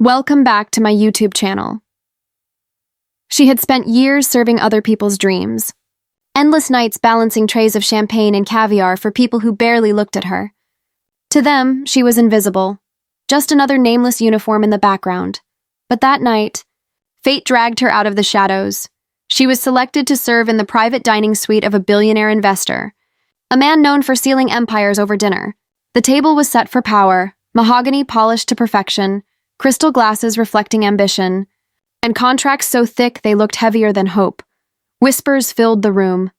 Welcome back to my YouTube channel. She had spent years serving other people's dreams. Endless nights balancing trays of champagne and caviar for people who barely looked at her. To them, she was invisible, just another nameless uniform in the background. But that night, fate dragged her out of the shadows. She was selected to serve in the private dining suite of a billionaire investor, a man known for sealing empires over dinner. The table was set for power, mahogany polished to perfection, crystal glasses reflecting ambition, and contracts so thick they looked heavier than hope. Whispers filled the room.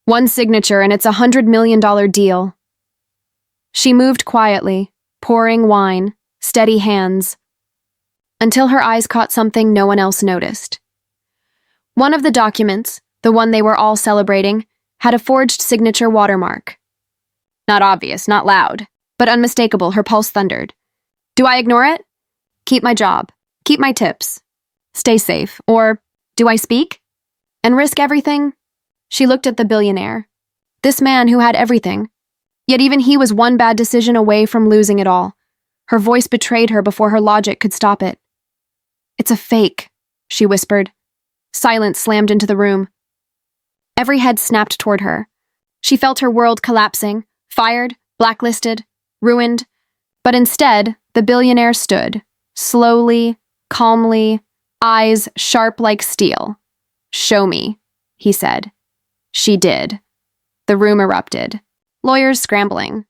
One signature and it's $100 million deal. She moved quietly, pouring wine, steady hands, until her eyes caught something no one else noticed. One of the documents, the one they were all celebrating, had a forged signature watermark. Not obvious, not loud, but unmistakable, her pulse thundered. Do I ignore it? Keep my job. Keep my tips. Stay safe. Or, do I speak? And risk everything? She looked at the billionaire. This man who had everything. Yet even he was one bad decision away from losing it all. Her voice betrayed her before her logic could stop it. It's a fake, she whispered. Silence slammed into the room. Every head snapped toward her. She felt her world collapsing, fired, blacklisted, ruined. But instead, the billionaire stood, slowly, calmly, eyes sharp like steel. Show me, he said. She did. The room erupted. Lawyers scrambling.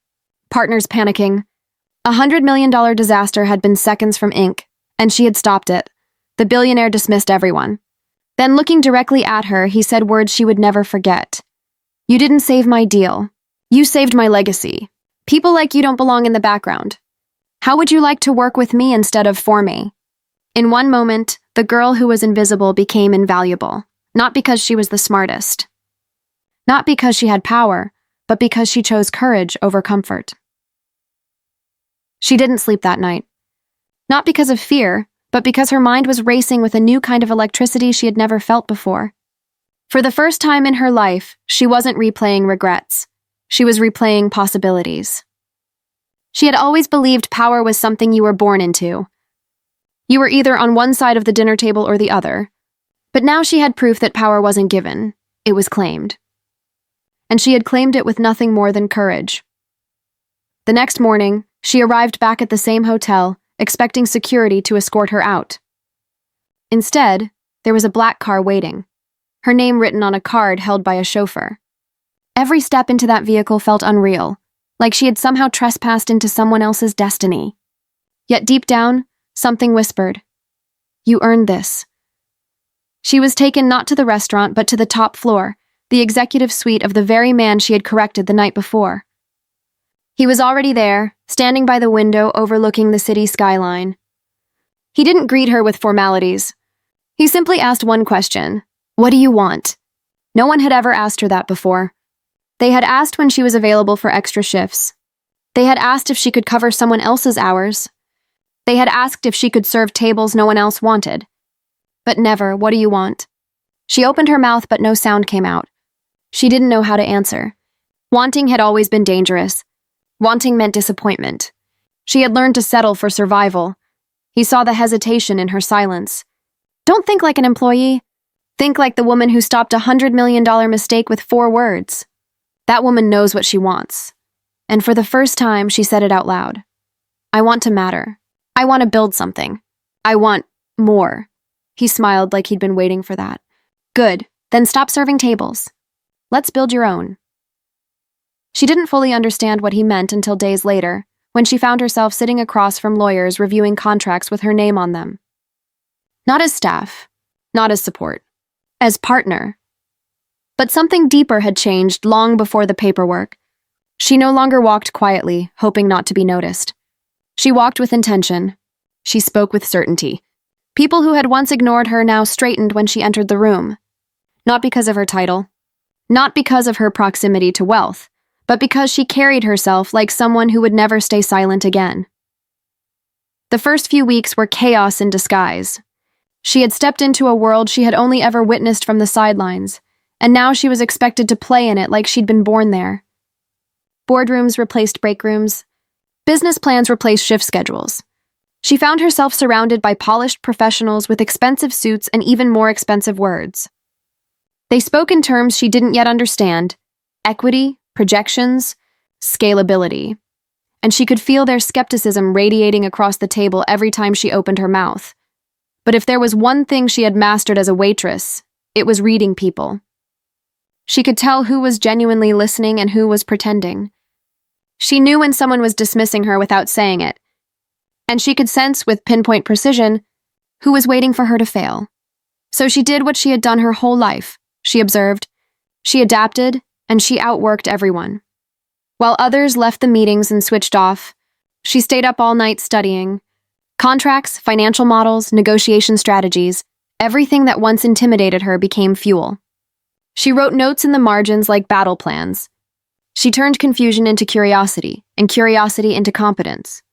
Partners panicking. $100 million disaster had been seconds from ink, and she had stopped it. The billionaire dismissed everyone. Then looking directly at her, he said words she would never forget. You didn't save my deal. You saved my legacy. People like you don't belong in the background. How would you like to work with me instead of for me? In one moment, the girl who was invisible became invaluable, not because she was the smartest. Not because she had power, but because she chose courage over comfort. She didn't sleep that night. Not because of fear, but because her mind was racing with a new kind of electricity she had never felt before. For the first time in her life, she wasn't replaying regrets. She was replaying possibilities. She had always believed power was something you were born into. You were either on one side of the dinner table or the other. But now she had proof that power wasn't given, it was claimed. And she had claimed it with nothing more than courage. The next morning, she arrived back at the same hotel, expecting security to escort her out. Instead, there was a black car waiting, her name written on a card held by a chauffeur. Every step into that vehicle felt unreal, like she had somehow trespassed into someone else's destiny. Yet deep down, something whispered, "You earned this." She was taken not to the restaurant but to the top floor, the executive suite of the very man she had corrected the night before. He was already there, standing by the window overlooking the city skyline. He didn't greet her with formalities. He simply asked one question, "What do you want?" No one had ever asked her that before. They had asked when she was available for extra shifts. They had asked if she could cover someone else's hours. They had asked if she could serve tables no one else wanted. But never, "What do you want?" She opened her mouth but no sound came out. She didn't know how to answer. Wanting had always been dangerous. Wanting meant disappointment. She had learned to settle for survival. He saw the hesitation in her silence. Don't think like an employee. Think like the woman who stopped a $100 million mistake with 4 words. That woman knows what she wants. And for the first time, she said it out loud. I want to matter. I want to build something. I want more. He smiled like he'd been waiting for that. Good, then stop serving tables. Let's build your own. She didn't fully understand what he meant until days later, when she found herself sitting across from lawyers reviewing contracts with her name on them. Not as staff, not as support, as partner. But something deeper had changed long before the paperwork. She no longer walked quietly, hoping not to be noticed. She walked with intention. She spoke with certainty. People who had once ignored her now straightened when she entered the room. Not because of her title, not because of her proximity to wealth, but because she carried herself like someone who would never stay silent again. The first few weeks were chaos in disguise. She had stepped into a world she had only ever witnessed from the sidelines, and now she was expected to play in it like she'd been born there. Boardrooms replaced break rooms. Business plans replaced shift schedules. She found herself surrounded by polished professionals with expensive suits and even more expensive words. They spoke in terms she didn't yet understand: equity, projections, scalability. And she could feel their skepticism radiating across the table every time she opened her mouth. But if there was one thing she had mastered as a waitress, it was reading people. She could tell who was genuinely listening and who was pretending. She knew when someone was dismissing her without saying it, and she could sense with pinpoint precision who was waiting for her to fail. So she did what she had done her whole life. She observed, she adapted, and she outworked everyone. While others left the meetings and switched off, she stayed up all night studying. Contracts, financial models, negotiation strategies, everything that once intimidated her became fuel. She wrote notes in the margins like battle plans. She turned confusion into curiosity, and curiosity into competence.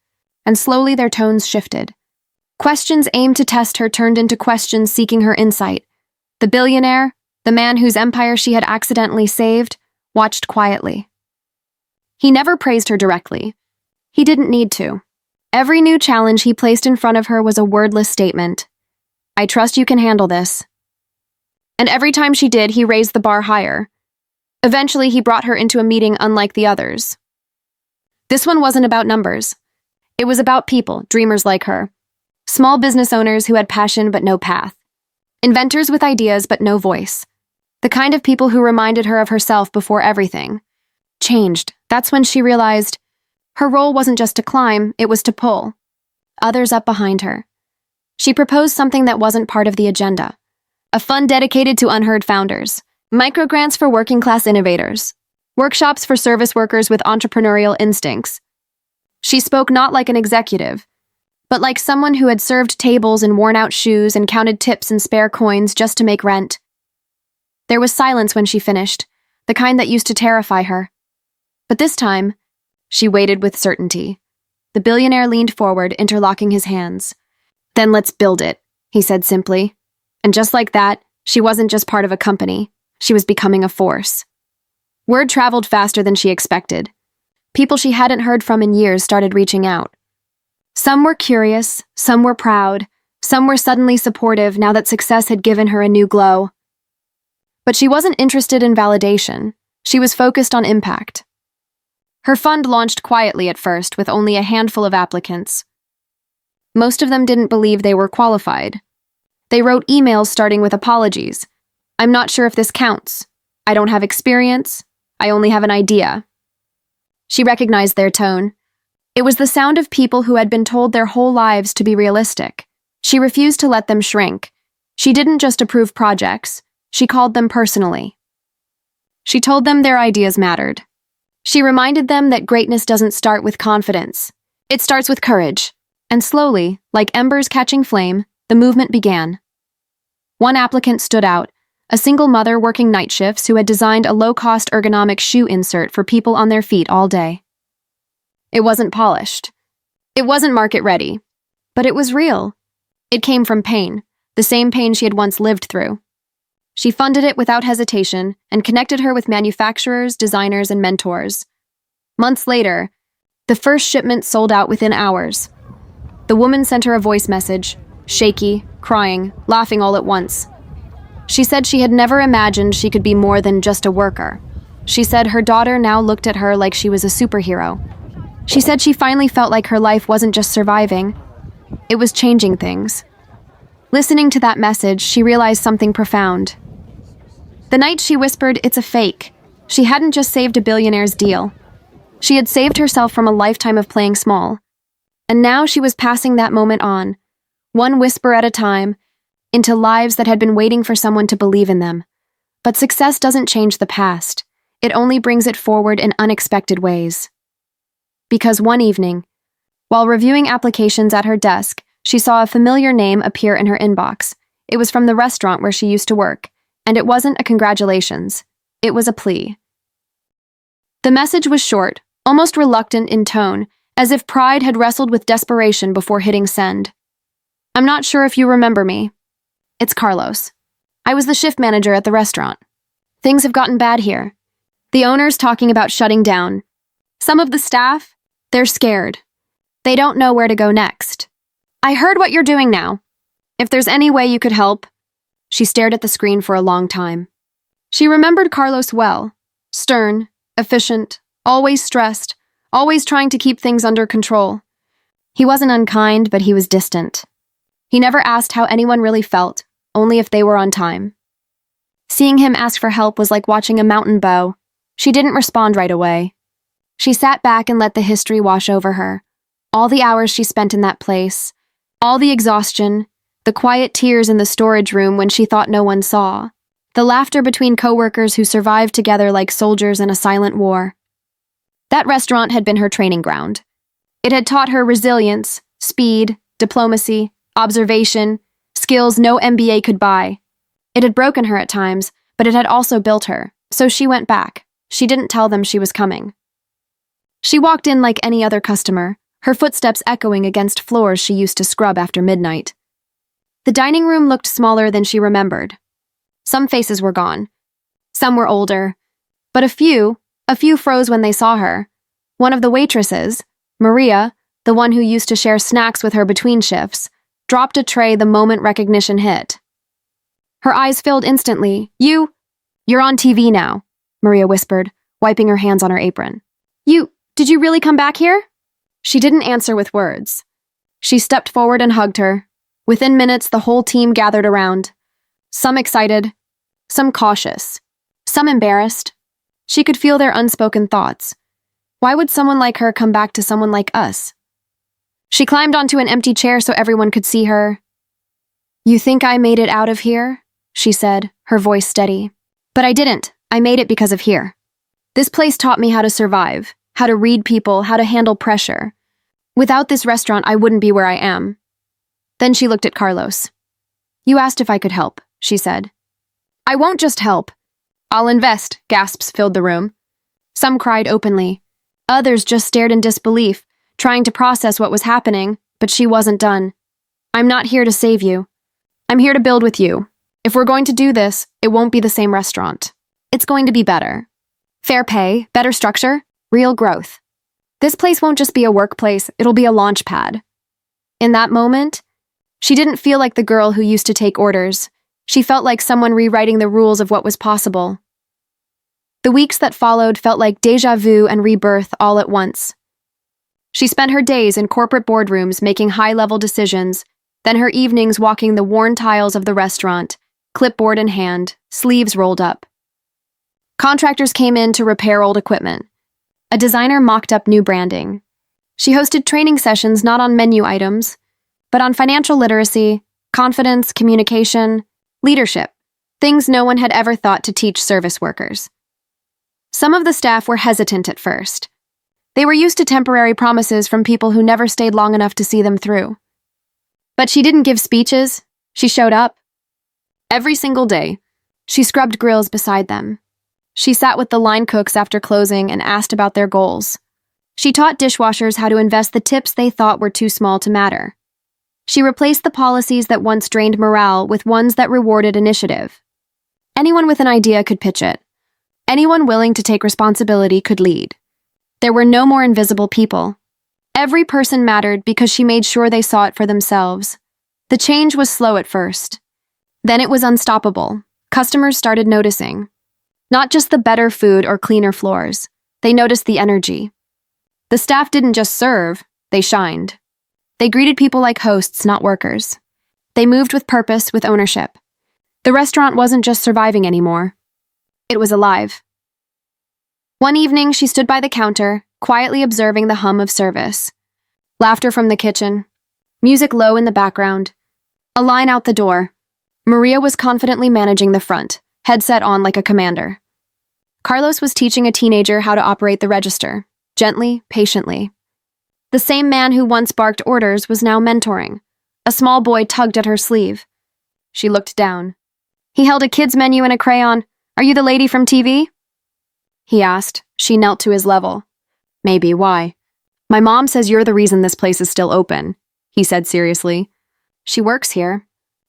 And slowly their tones shifted. Questions aimed to test her turned into questions seeking her insight. The billionaire, the man whose empire she had accidentally saved, watched quietly. He never praised her directly. He didn't need to. Every new challenge he placed in front of her was a wordless statement. I trust you can handle this. And every time she did, he raised the bar higher. Eventually, he brought her into a meeting unlike the others. This one wasn't about numbers. It was about people, dreamers like her. Small business owners who had passion but no path. Inventors with ideas but no voice. The kind of people who reminded her of herself before everything changed. That's when she realized her role wasn't just to climb, it was to pull others up behind her. She proposed something that wasn't part of the agenda. A fund dedicated to unheard founders, microgrants for working-class innovators, workshops for service workers with entrepreneurial instincts. She spoke not like an executive, but like someone who had served tables in worn-out shoes and counted tips and spare coins just to make rent. There was silence when she finished, the kind that used to terrify her. But this time, she waited with certainty. The billionaire leaned forward, interlocking his hands. Then let's build it, he said simply. And just like that, she wasn't just part of a company. She was becoming a force. Word traveled faster than she expected. People she hadn't heard from in years started reaching out. Some were curious, some were proud, some were suddenly supportive now that success had given her a new glow. But she wasn't interested in validation. She was focused on impact. Her fund launched quietly at first, with only a handful of applicants. Most of them didn't believe they were qualified. They wrote emails starting with apologies. I'm not sure if this counts. I don't have experience. I only have an idea. She recognized their tone. It was the sound of people who had been told their whole lives to be realistic. She refused to let them shrink. She didn't just approve projects. She called them personally. She told them their ideas mattered. She reminded them that greatness doesn't start with confidence. It starts with courage. And slowly, like embers catching flame, the movement began. One applicant stood out, a single mother working night shifts who had designed a low-cost ergonomic shoe insert for people on their feet all day. It wasn't polished. It wasn't market-ready. But it was real. It came from pain, the same pain she had once lived through. She funded it without hesitation and connected her with manufacturers, designers, and mentors. Months later, the first shipment sold out within hours. The woman sent her a voice message, shaky, crying, laughing all at once. She said she had never imagined she could be more than just a worker. She said her daughter now looked at her like she was a superhero. She said she finally felt like her life wasn't just surviving, it was changing things. Listening to that message, she realized something profound. The night she whispered, "It's a fake," she hadn't just saved a billionaire's deal. She had saved herself from a lifetime of playing small. And now she was passing that moment on, one whisper at a time, into lives that had been waiting for someone to believe in them. But success doesn't change the past. It only brings it forward in unexpected ways. Because one evening, while reviewing applications at her desk, she saw a familiar name appear in her inbox. It was from the restaurant where she used to work, and it wasn't a congratulations. It was a plea. The message was short, almost reluctant in tone, as if pride had wrestled with desperation before hitting send. I'm not sure if you remember me. It's Carlos. I was the shift manager at the restaurant. Things have gotten bad here. The owner's talking about shutting down. Some of the staff, they're scared. They don't know where to go next. I heard what you're doing now. If there's any way you could help. She stared at the screen for a long time. She remembered Carlos well. Stern, efficient, always stressed, always trying to keep things under control. He wasn't unkind, but he was distant. He never asked how anyone really felt, only if they were on time. Seeing him ask for help was like watching a mountain bow. She didn't respond right away. She sat back and let the history wash over her. All the hours she spent in that place, all the exhaustion, the quiet tears in the storage room when she thought no one saw, the laughter between coworkers who survived together like soldiers in a silent war. That restaurant had been her training ground. It had taught her resilience, speed, diplomacy, observation, skills no MBA could buy. It had broken her at times, but it had also built her, so she went back. She didn't tell them she was coming. She walked in like any other customer, her footsteps echoing against floors she used to scrub after midnight. The dining room looked smaller than she remembered. Some faces were gone. Some were older. But a few froze when they saw her. One of the waitresses, Maria, the one who used to share snacks with her between shifts, dropped a tray the moment recognition hit. Her eyes filled instantly. You're on TV now, Maria whispered, wiping her hands on her apron. Did you really come back here? She didn't answer with words. She stepped forward and hugged her. Within minutes, the whole team gathered around. Some excited, some cautious, some embarrassed. She could feel their unspoken thoughts. Why would someone like her come back to someone like us? She climbed onto an empty chair so everyone could see her. You think I made it out of here? She said, her voice steady. But I didn't. I made it because of here. This place taught me how to survive, how to read people, how to handle pressure. Without this restaurant, I wouldn't be where I am. Then she looked at Carlos. You asked if I could help, she said. I won't just help. I'll invest, gasps filled the room. Some cried openly. Others just stared in disbelief, trying to process what was happening, but she wasn't done. I'm not here to save you. I'm here to build with you. If we're going to do this, it won't be the same restaurant. It's going to be better. Fair pay, better structure, real growth. This place won't just be a workplace, it'll be a launch pad. In that moment, she didn't feel like the girl who used to take orders. She felt like someone rewriting the rules of what was possible. The weeks that followed felt like déjà vu and rebirth all at once. She spent her days in corporate boardrooms making high-level decisions, then her evenings walking the worn tiles of the restaurant, clipboard in hand, sleeves rolled up. Contractors came in to repair old equipment. A designer mocked up new branding. She hosted training sessions not on menu items, but on financial literacy, confidence, communication, leadership, things no one had ever thought to teach service workers. Some of the staff were hesitant at first. They were used to temporary promises from people who never stayed long enough to see them through. But she didn't give speeches. She showed up. Every single day, she scrubbed grills beside them. She sat with the line cooks after closing and asked about their goals. She taught dishwashers how to invest the tips they thought were too small to matter. She replaced the policies that once drained morale with ones that rewarded initiative. Anyone with an idea could pitch it. Anyone willing to take responsibility could lead. There were no more invisible people. Every person mattered because she made sure they saw it for themselves. The change was slow at first. Then it was unstoppable. Customers started noticing. Not just the better food or cleaner floors. They noticed the energy. The staff didn't just serve, they shined. They greeted people like hosts, not workers. They moved with purpose, with ownership. The restaurant wasn't just surviving anymore. It was alive. One evening, she stood by the counter, quietly observing the hum of service. Laughter from the kitchen. Music low in the background. A line out the door. Maria was confidently managing the front, headset on like a commander. Carlos was teaching a teenager how to operate the register, gently, patiently. The same man who once barked orders was now mentoring. A small boy tugged at her sleeve. She looked down. He held a kid's menu and a crayon. Are you the lady from TV? He asked. She knelt to his level. Maybe, why? My mom says you're the reason this place is still open, he said seriously. She works here.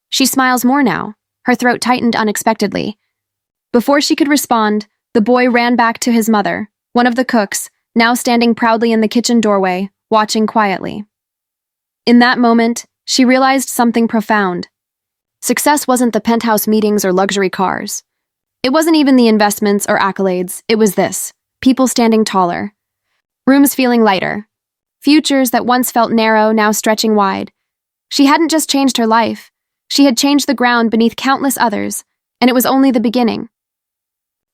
She smiles more now. Her throat tightened unexpectedly. Before she could respond, the boy ran back to his mother, one of the cooks, now standing proudly in the kitchen doorway, watching quietly. In that moment, she realized something profound. Success wasn't the penthouse meetings or luxury cars. It wasn't even the investments or accolades. It was this: people standing taller, rooms feeling lighter, futures that once felt narrow now stretching wide. She hadn't just changed her life. She had changed the ground beneath countless others, and it was only the beginning.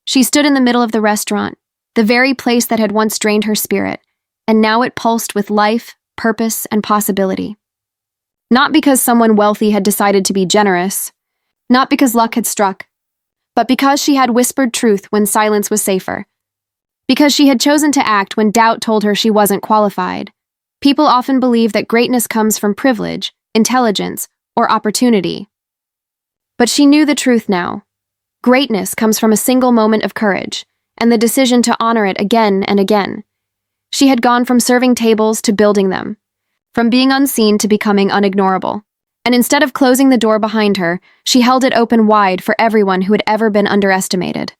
She stood in the middle of the restaurant, the very place that had once drained her spirit, and now it pulsed with life, purpose, and possibility. Not because someone wealthy had decided to be generous, not because luck had struck, but because she had whispered truth when silence was safer. Because she had chosen to act when doubt told her she wasn't qualified. People often believe that greatness comes from privilege, intelligence, or opportunity. But she knew the truth now. Greatness comes from a single moment of courage, and the decision to honor it again and again. She had gone from serving tables to building them, from being unseen to becoming unignorable. And instead of closing the door behind her, she held it open wide for everyone who had ever been underestimated.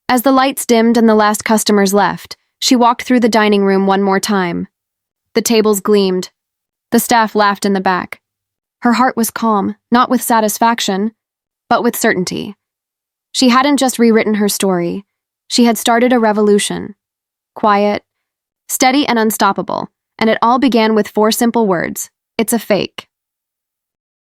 As the lights dimmed and the last customers left, she walked through the dining room one more time. The tables gleamed. The staff laughed in the back. Her heart was calm, not with satisfaction, but with certainty. She hadn't just rewritten her story. She had started a revolution. Quiet, steady, and unstoppable, and it all began with 4 simple words: it's a fake.